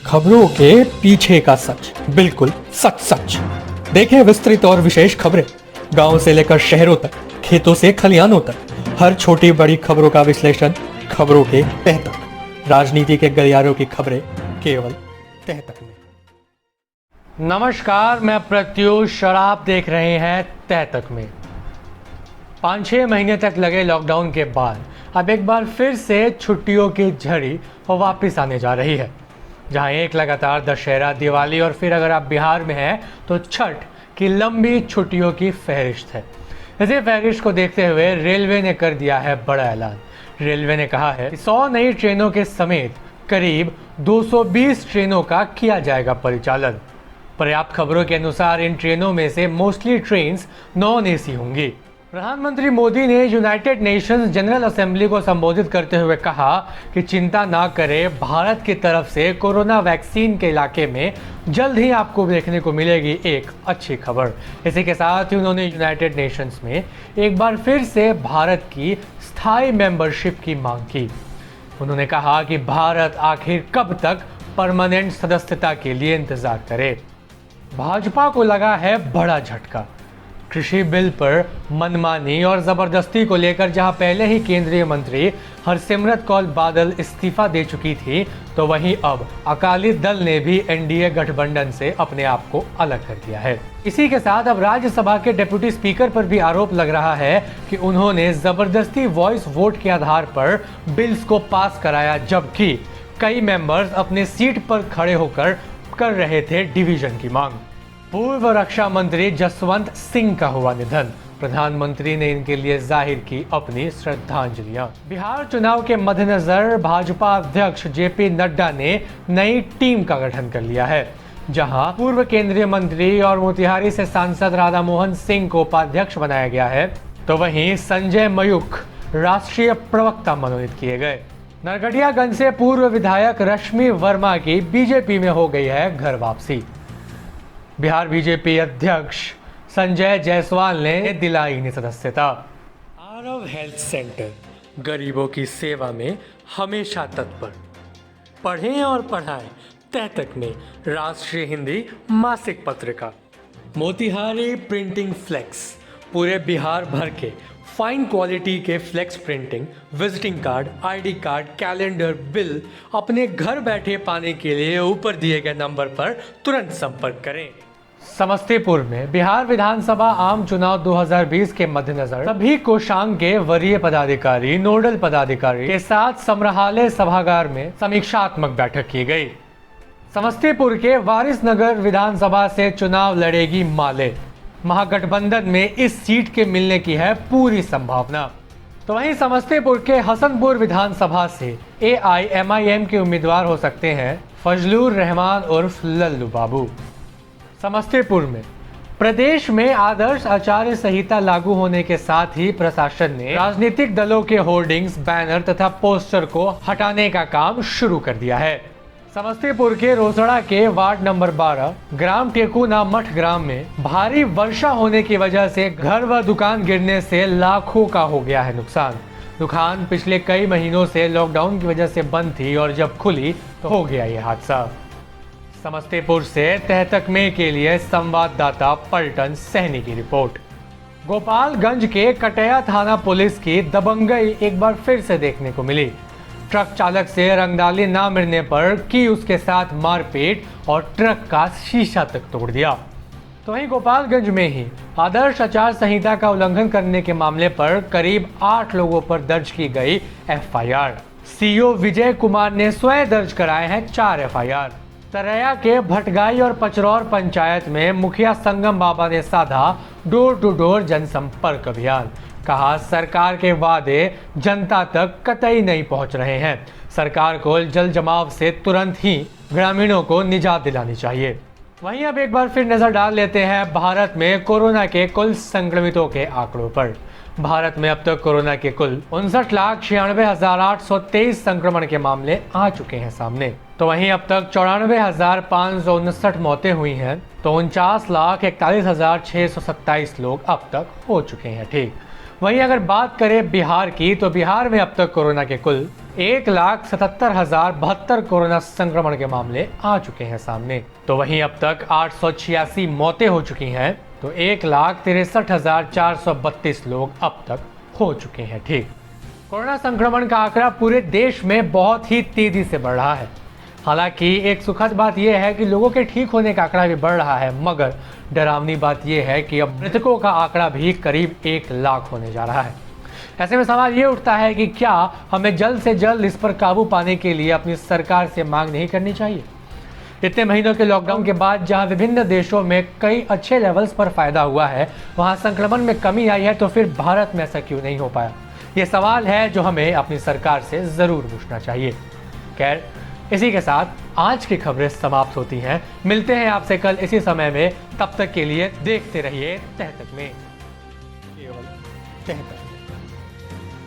खबरों के पीछे का सच, बिल्कुल सच सच। देखें विस्तृत और विशेष खबरें, गांव से लेकर शहरों तक, खेतों से खलिहानों तक, हर छोटी बड़ी खबरों का विश्लेषण खबरों के तह तक। राजनीति के गलियारों की खबरें केवल तह तक में। नमस्कार, मैं प्रत्युष और आप देख रहे हैं तह तक में। 5-6 महीने तक लगे लॉकडाउन के बाद अब एक बार फिर से छुट्टियों की झड़ी वापस आने जा रही है, जहां एक लगातार दशहरा, दिवाली और फिर अगर आप बिहार में हैं तो छठ की लंबी छुट्टियों की फहरिस्त है। इसी फहरिस्त को देखते हुए रेलवे ने कर दिया है बड़ा ऐलान। रेलवे ने कहा है कि 100 नई ट्रेनों के समेत करीब 220 ट्रेनों का किया जाएगा परिचालन। पर्याप्त खबरों के अनुसार इन ट्रेनों में से मोस्टली ट्रेन्स नॉन एसी होंगी। प्रधानमंत्री मोदी ने यूनाइटेड नेशंस जनरल असेंबली को संबोधित करते हुए कहा कि चिंता ना करें, भारत की तरफ से कोरोना वैक्सीन के इलाके में जल्द ही आपको देखने को मिलेगी एक अच्छी खबर। इसी के साथ ही उन्होंने यूनाइटेड नेशंस में एक बार फिर से भारत की स्थायी मेंबरशिप की मांग की। उन्होंने कहा कि भारत आखिर कब तक परमानेंट सदस्यता के लिए इंतजार करे। भाजपा को लगा है बड़ा झटका। कृषि बिल पर मनमानी और जबरदस्ती को लेकर जहां पहले ही केंद्रीय मंत्री हरसिमरत कौर बादल इस्तीफा दे चुकी थी, तो वहीं अब अकाली दल ने भी एनडीए गठबंधन से अपने आप को अलग कर दिया है। इसी के साथ अब राज्यसभा के डिप्टी स्पीकर पर भी आरोप लग रहा है कि उन्होंने जबरदस्ती वॉइस वोट के आधार पर बिल्स को पास कराया, जबकि कई मेंबर्स अपने सीट पर खड़े होकर कर रहे थे डिवीजन की मांग। पूर्व रक्षा मंत्री जसवंत सिंह का हुआ निधन। प्रधानमंत्री ने इनके लिए जाहिर की अपनी श्रद्धांजलियां। बिहार चुनाव के मद्देनजर भाजपा अध्यक्ष जेपी नड्डा ने नई टीम का गठन कर लिया है, जहां पूर्व केंद्रीय मंत्री और मोतिहारी से सांसद राधा मोहन सिंह को उपाध्यक्ष बनाया गया है, तो वहीं संजय मयूख राष्ट्रीय प्रवक्ता मनोनीत किए गए। नरकटियागंज से पूर्व विधायक रश्मि वर्मा की बीजेपी में हो गई है घर वापसी। बिहार बीजेपी अध्यक्ष संजय जायसवाल ने दिलाई इन्हें सदस्यता। आरव हेल्थ सेंटर गरीबों की सेवा में हमेशा तत्पर। पढ़ें और पढ़ाएं तह तक में राष्ट्रीय हिंदी मासिक पत्रिका। मोतिहारी प्रिंटिंग फ्लेक्स पूरे बिहार भर के फाइन क्वालिटी के flex printing, visiting card, ID card, calendar, bill अपने घर बैठे पाने के लिए ऊपर दिए गए नंबर पर तुरंत संपर्क करें। समस्तीपुर में बिहार विधानसभा आम चुनाव 2020 के मद्देनजर सभी कोषांग के वरीय पदाधिकारी, नोडल पदाधिकारी के साथ संग्रहालय सभागार में समीक्षात्मक बैठक की गई। समस्तीपुर के वारिसनगर विधानसभा से चुनाव लड़ेगी माले। महागठबंधन में इस सीट के मिलने की है पूरी संभावना। तो वहीं समस्तीपुर के हसनपुर विधानसभा से AIMIM के उम्मीदवार हो सकते हैं फजलुर रहमान उर्फ लल्लू बाबू। समस्तीपुर में प्रदेश में आदर्श आचार संहिता लागू होने के साथ ही प्रशासन ने राजनीतिक दलों के होर्डिंग्स, बैनर तथा पोस्टर को हटाने का काम शुरू कर दिया है। समस्तीपुर के रोसड़ा के वार्ड नंबर 12 ग्राम टेकुना मठ ग्राम में भारी वर्षा होने की वजह से घर व दुकान गिरने से लाखों का हो गया है नुकसान। दुकान पिछले कई महीनों से लॉकडाउन की वजह से बंद थी और जब खुली तो हो गया ये हादसा। समस्तीपुर से तह तक में के लिए संवाददाता पलटन सहनी की रिपोर्ट। गोपालगंज के कटैया थाना पुलिस की दबंगई एक बार फिर से देखने को मिली। ट्रक चालक से रंगदाली ना मिलने पर की उसके साथ मारपीट और ट्रक का शीशा तक तोड़ दिया। तो वहीं गोपालगंज में ही आदर्श आचार संहिता का उल्लंघन करने के मामले पर करीब 8 लोगों पर दर्ज की गई FIR। CO विजय कुमार ने स्वयं दर्ज कराए हैं 4 FIR। तरैया के भटगाई और पचरौर पंचायत में मुखिया संगम बाबा ने साधा डोर टू डोर जनसंपर्क अभियान। कहा सरकार के वादे जनता तक कतई नहीं पहुंच रहे हैं। सरकार को जल जमाव से तुरंत ही ग्रामीणों को निजात दिलानी चाहिए। वहीं अब एक बार फिर नजर डाल लेते हैं भारत में कोरोना के कुल संक्रमितों के आंकड़ों पर। भारत में अब तक कोरोना के कुल 59,96,823 संक्रमण के मामले आ चुके हैं सामने। तो वहीं अब तक 94,559 मौतें हुई हैं, तो 49,41,627 लोग अब तक हो चुके हैं ठीक। वहीं अगर बात करें बिहार की, तो बिहार में अब तक कोरोना के कुल 1,77,072 कोरोना संक्रमण के मामले आ चुके हैं सामने। तो वहीं अब तक 886 मौतें हो चुकी हैं, तो 1,63,432 लोग अब तक हो चुके हैं ठीक। कोरोना संक्रमण का आंकड़ा पूरे देश में बहुत ही तेजी से बढ़ रहा है। हालांकि एक सुखद बात यह है कि लोगों के ठीक होने का आंकड़ा भी बढ़ रहा है, मगर डरावनी बात यह है कि अब मृतकों का आंकड़ा भी करीब 1 लाख होने जा रहा है। ऐसे में सवाल ये उठता है कि क्या हमें जल्द से जल्द इस पर काबू पाने के लिए अपनी सरकार से मांग नहीं करनी चाहिए? इतने महीनों के लॉकडाउन के बाद जहां विभिन्न देशों में कई अच्छे लेवल्स पर फायदा हुआ है, वहां संक्रमण में कमी आई है, तो फिर भारत में ऐसा क्यों नहीं हो पाया? ये सवाल है जो हमें अपनी सरकार से जरूर पूछना चाहिए। खैर, इसी के साथ आज की खबरें समाप्त होती हैं। मिलते हैं आपसे कल इसी समय में, तब तक के लिए देखते रहिए तह तक में। केवल तह तक।